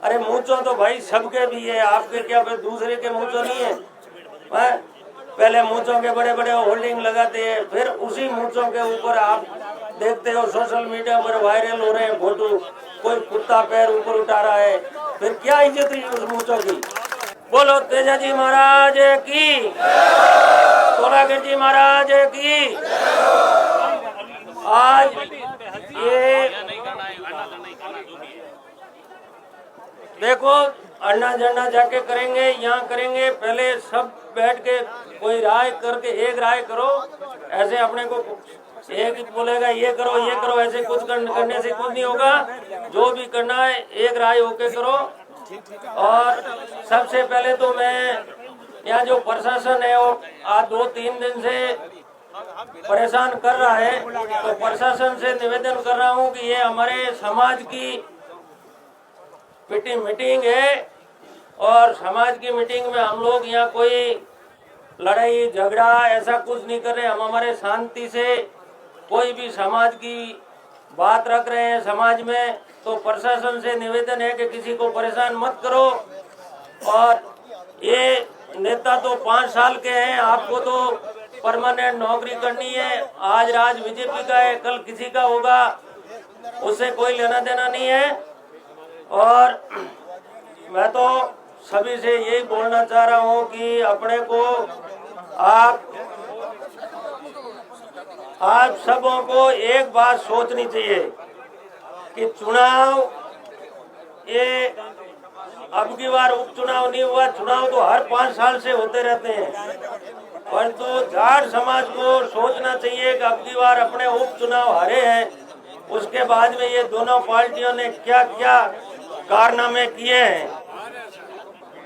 अरे मूंचो तो भाई सबके भी है, आपके क्या फिर दूसरे के मूंचो नहीं है? पहले मूंचों के बड़े बड़े होल्डिंग लगाते हैं, फिर उसी मूंचों के ऊपर आप देखते हो सोशल मीडिया पर वायरल हो रहे हैं फोटो, कोई कुत्ता पैर ऊपर उठा रहा है, फिर क्या इज्जत रही उस मूंचों की? बोलो तेजाजी महाराज की, तोलागढ़ जी महाराज की। आज ये देखो अन्ना जन्ना जाके करेंगे, यहाँ करेंगे, पहले सब बैठ के कोई राय करके एक राय करो। ऐसे अपने को एक बोलेगा ये करो, ऐसे कुछ करने से कुछ नहीं होगा। जो भी करना है एक राय होके करो। और सबसे पहले तो मैं यहाँ जो प्रशासन है वो आज 2-3 दिन से परेशान कर रहा है, तो प्रशासन से निवेदन कर रहा हूँ कि ये हमारे समाज की मीटिंग है और समाज की मीटिंग में हम लोग यहाँ कोई लड़ाई झगड़ा ऐसा कुछ नहीं कर रहे। हम हमारे शांति से कोई भी समाज की बात रख रहे हैं समाज में, तो प्रशासन से निवेदन है कि किसी को परेशान मत करो। और ये नेता तो 5 साल के हैं, आपको तो परमानेंट नौकरी करनी है। आज राज बीजेपी का है, कल किसी का होगा, उससे कोई लेना देना नहीं है। और मैं तो सभी से यही बोलना चाह रहा हूँ कि अपने को आप सबों को एक बात सोचनी चाहिए कि चुनाव ये अब की बार उपचुनाव नहीं हुआ, चुनाव तो हर 5 साल से होते रहते हैं, परंतु जाट समाज को सोचना चाहिए कि अब की बार अपने उपचुनाव हारे हैं, उसके बाद में ये दोनों पार्टियों ने क्या क्या कारनामे किए हैं।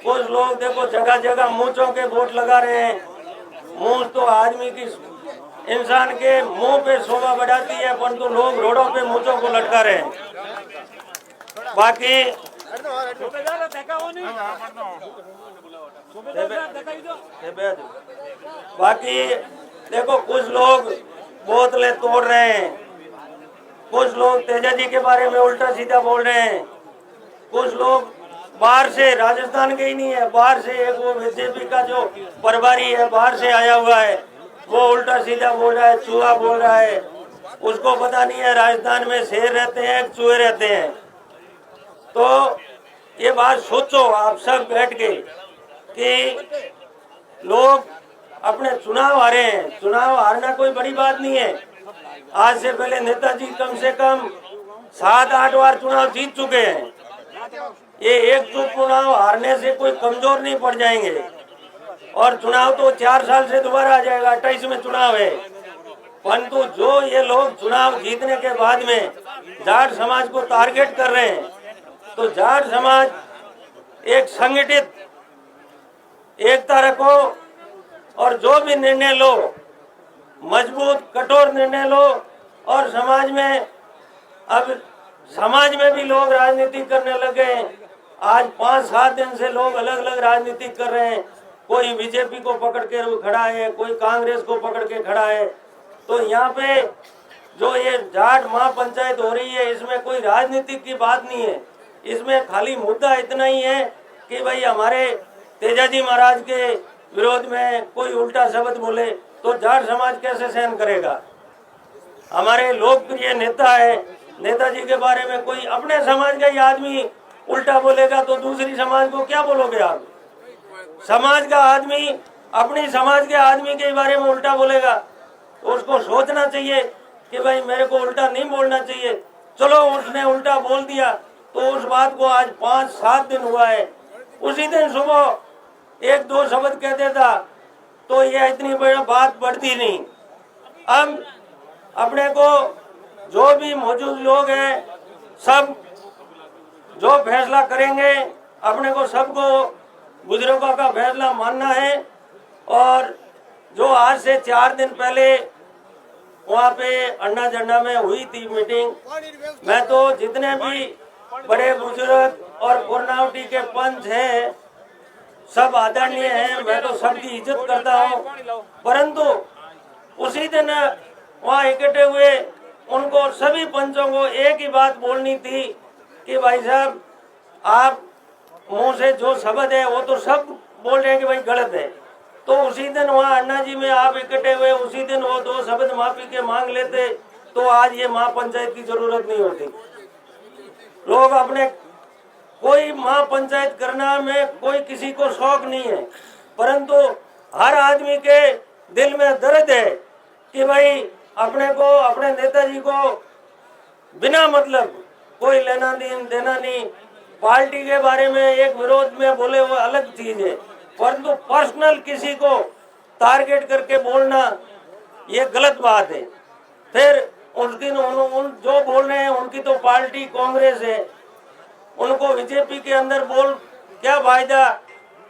कुछ लोग देखो जगह जगह मूंछों के वोट लगा रहे हैं। मूंछ तो आदमी की इंसान के मुंह पे शोभा बढ़ाती है, परंतु लोग रोडों पे मूंछों को लटका रहे हैं। बाकी देखो कुछ लोग बोतलें तोड़ रहे हैं, कुछ लोग तेजाजी के बारे में उल्टा सीधा बोल रहे हैं, कुछ लोग बाहर से, राजस्थान के ही नहीं है, बाहर से एक वो बीजेपी का जो प्रभारी है बाहर से आया हुआ है, वो उल्टा सीधा बोल रहा है, चूहा बोल रहा है। उसको पता नहीं है राजस्थान में शेर रहते हैं चूहे रहते हैं। तो ये बात सोचो आप सब बैठ के कि लोग अपने चुनाव हारे हैं। चुनाव हारना कोई बड़ी बात नहीं है। आज से पहले नेताजी कम से कम 7-8 बार चुनाव जीत चुके हैं। ये एक चुनाव हारने से कोई कमजोर नहीं पड़ जाएंगे। और चुनाव तो 4 साल से दोबारा आ जाएगा, 28 में चुनाव है। परंतु जो ये लोग चुनाव जीतने के बाद में जाट समाज को टारगेट कर रहे हैं, तो जाट समाज एक संगठित एकता रखो और जो भी निर्णय लो मजबूत कठोर निर्णय लो। और समाज में अब समाज में भी लोग राजनीति करने लगे हैं। आज 5-7 दिन से लोग अलग अलग राजनीति कर रहे हैं। कोई बीजेपी को पकड़ के खड़ा है, कोई कांग्रेस को पकड़ के खड़ा है। तो यहाँ पे जो ये जाट महापंचायत हो रही है, इसमें कोई राजनीतिक की बात नहीं है। इसमें खाली मुद्दा इतना ही है कि भाई हमारे तेजाजी महाराज के विरोध में कोई उल्टा शब्द बोले तो जाट समाज कैसे सहन करेगा। हमारे लोकप्रिय नेता है, नेताजी के बारे में कोई अपने समाज का ही आदमी उल्टा बोलेगा तो दूसरी समाज को क्या बोलोगे आप? समाज का आदमी अपनी समाज के आदमी के बारे में उल्टा बोलेगा तो उसको सोचना चाहिए कि भाई मेरे को उल्टा नहीं बोलना चाहिए। चलो उसने उल्टा बोल दिया तो उस बात को आज 5-7 दिन हुआ है, उसी दिन सुबह 1-2 शब्द कह देता तो ये इतनी बड़ी बात बढ़ती नहीं। अब अपने को जो भी मौजूद लोग हैं सब जो फैसला करेंगे, अपने को सबको बुजुर्गों का फैसला मानना है। और जो आज से 4 दिन पहले वहाँ पे अन्ना झंडा में हुई थी मीटिंग, मैं तो जितने भी बड़े बुजुर्ग और पूर्णावटी के पंच हैं सब आदरणीय हैं, मैं तो सबकी इज्जत करता हूँ। परंतु उसी दिन वहाँ इकट्ठे हुए उनको सभी पंचों को एक ही बात बोलनी थी कि भाई साहब आप मुंह से जो शब्द है वो तो सब बोल रहे हैं कि भाई गलत है, तो उसी दिन वहाँ अन्ना जी में आप इकट्ठे हुए, उसी दिन वो 2 शब्द माफी के मांग लेते तो आज ये महापंचायत की जरूरत नहीं होती। लोग अपने कोई महापंचायत करना में कोई किसी को शौक नहीं है, परंतु हर आदमी के दिल में दर्द है कि भाई अपने को, अपने नेताजी को बिना मतलब कोई लेना नहीं देना नहीं। पार्टी के बारे में एक विरोध में बोले वो अलग चीज है, परंतु पर्सनल किसी को टारगेट करके बोलना ये गलत बात है। फिर उस दिन उन जो बोल रहे हैं उनकी तो पार्टी कांग्रेस है, उनको बीजेपी के अंदर बोल क्या फायदा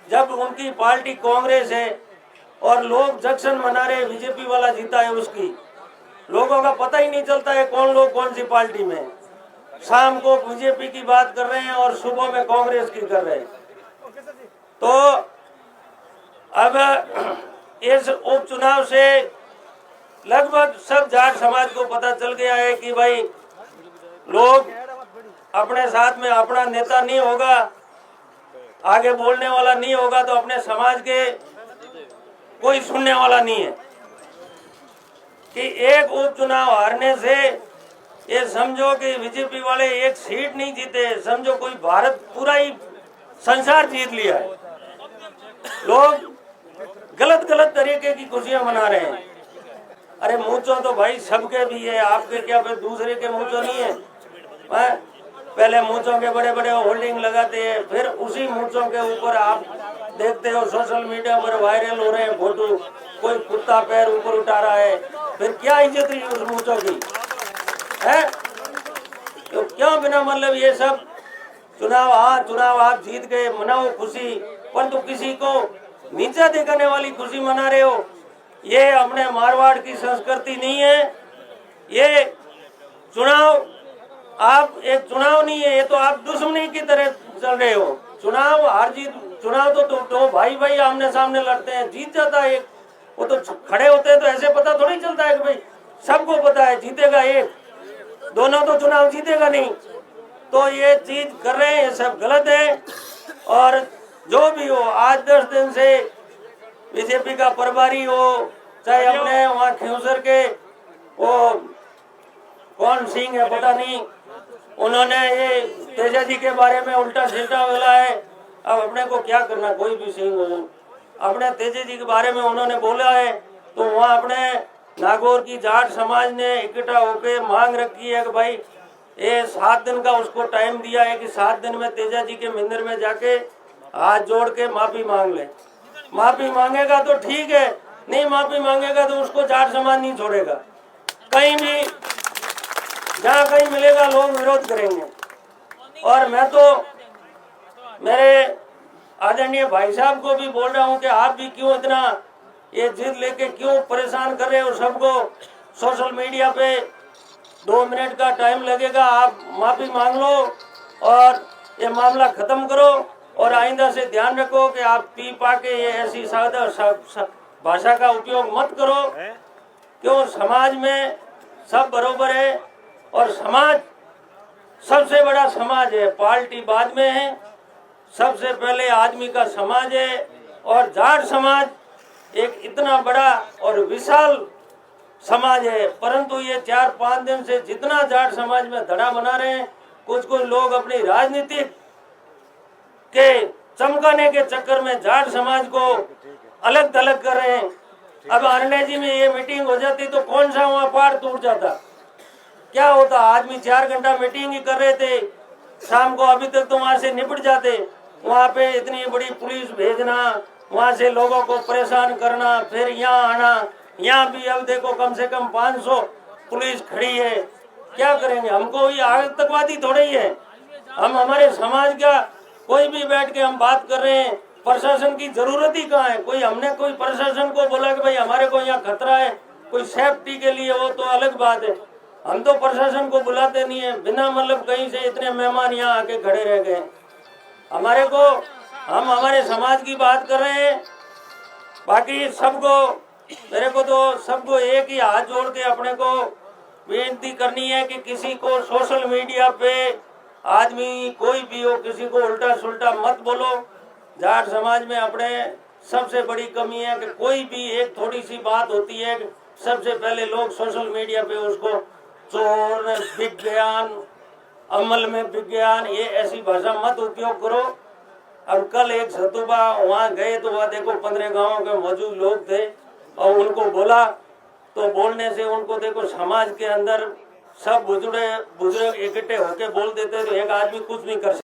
जब उनकी पार्टी कांग्रेस है और लोग जश्न मना रहे बीजेपी वाला जीता है उसकी। लोगों का पता ही नहीं चलता है कौन लोग कौन सी पार्टी में, शाम को बीजेपी की बात कर रहे हैं और सुबह में कांग्रेस की कर रहे हैं। तो अब इस उपचुनाव से लगभग सब जाट समाज को पता चल गया है कि भाई लोग अपने साथ में, अपना नेता नहीं होगा, आगे बोलने वाला नहीं होगा तो अपने समाज के कोई सुनने वाला नहीं है। कि एक उपचुनाव हारने से ये समझो कि बीजेपी वाले एक सीट नहीं जीते, समझो कोई भारत पूरा ही संसार जीत लिया है। लोग गलत गलत तरीके की खुशियां मना रहे हैं। अरे मूंचो तो भाई सबके भी है, आपके क्या फिर दूसरे के मूंचो नहीं है? पहले मूंचों के बड़े बड़े होल्डिंग लगाते हैं, फिर उसी मूंचों के ऊपर आप देखते हो सोशल मीडिया पर वायरल हो रहे हैं फोटो, कोई कुत्ता पैर ऊपर उठा रहा है, फिर क्या इज्जत रही उस मूंचों की है? तो क्यों बिना मतलब ये सब चुनाव आप जीत गए, मनाओ खुशी, परंतु किसी को नीचा दिखाने वाली खुशी मना रहे हो। ये अपने मारवाड़ की संस्कृति नहीं है। ये चुनाव आप एक चुनाव नहीं है, ये तो आप दुश्मनी की तरह चल रहे हो। चुनाव हार जीत, चुनाव तो भाई भाई आमने सामने लड़ते हैं, जीत जाता है एक, वो तो खड़े होते हैं तो ऐसे पता थोड़ी चलता है कि भाई सबको पता है जीतेगा एक, दोनों तो चुनाव जीतेगा नहीं। तो ये चीज कर रहे हैं, ये सब गलत है। और जो भी हो, आज 10 दिन से बीजेपी का प्रभारी हो, चाहे अपने वहाँ खिंवसर के वो कौन सिंह है पता नहीं, उन्होंने ये तेजा जी के बारे में उल्टा सीधा बोला है। अब अपने को क्या करना, कोई भी सिंह हो, अपने तेजा जी के बारे में उन्होंने बोला है तो वहाँ अपने नागौर की जाट समाज ने इकट्ठा होकर मांग रखी है कि भाई ये 7 दिन का उसको टाइम दिया है कि 7 दिन में तेजा जी के मंदिर में जाके हाथ जोड़ के माफी मांग ले। माफी मांगेगा तो ठीक है, नहीं माफी मांगेगा तो उसको जाट समाज नहीं छोड़ेगा। कहीं भी जहाँ कहीं मिलेगा लोग विरोध करेंगे। और मैं तो मेरे आदरणीय भाई साहब को भी बोल रहा हूँ कि आप भी क्यों इतना ये जिद लेके क्यों परेशान कर रहे हो सबको। सोशल मीडिया पे 2 मिनट का टाइम लगेगा, आप माफी मांग लो और ये मामला खत्म करो। और आइंदा से ध्यान रखो कि आप पी पा के ये ऐसी सादा भाषा का उपयोग मत करो, क्यों समाज में सब बरोबर है और समाज सबसे बड़ा समाज है, पार्टी बाद में है, सबसे पहले आदमी का समाज है। और जाट समाज एक इतना बड़ा और विशाल समाज है, परंतु ये 4-5 दिन से जितना जाट समाज में धड़ा बना रहे हैं, कुछ लोग अपनी राजनीतिक के चमकाने के चक्कर में जाट समाज को अलग थलग कर रहे हैं। अब अरण्य जी में ये मीटिंग हो जाती तो कौन सा वहाँ पहाड़ टूट जाता, क्या होता? आदमी 4 घंटा मीटिंग ही कर रहे थे, शाम को अभी तक तो वहाँ से निपट जाते। वहाँ पे इतनी बड़ी पुलिस भेजना, वहाँ से लोगों को परेशान करना, फिर यहाँ आना, यहाँ भी अब देखो कम से कम 500 पुलिस खड़ी है। क्या करेंगे? हमको ये आतंकवादी थोड़े ही है, हम हमारे समाज का कोई भी बैठ के हम बात कर रहे हैं। प्रशासन की जरूरत ही कहाँ है? कोई हमने कोई प्रशासन को बोला कि भाई हमारे को यहाँ खतरा है, कोई सेफ्टी के लिए, वो तो अलग बात है। हम तो प्रशासन को बुलाते नहीं है, बिना मतलब कहीं से इतने मेहमान यहाँ आके खड़े रह गए। हमारे को, हम हमारे समाज की बात कर रहे हैं। बाकी सबको, मेरे को तो सबको एक ही हाथ जोड़ के अपने को बेनती करनी है कि किसी को सोशल मीडिया पे आदमी कोई भी हो, किसी को उल्टा सुल्टा मत बोलो। जाट समाज में अपने सबसे बड़ी कमी है कि कोई भी एक थोड़ी सी बात होती है, सबसे पहले लोग सोशल मीडिया पे उसको चोर, विज्ञान, अमल में विज्ञान, ये ऐसी भाषा मत उपयोग करो। अब कल एक सतुबा वहाँ गए तो वहाँ देखो 15 गांवों के मौजूद लोग थे और उनको बोला, तो बोलने से उनको देखो समाज के अंदर सब बुजुर्ग इकट्ठे होके बोल देते तो एक आदमी कुछ नहीं कर सकता।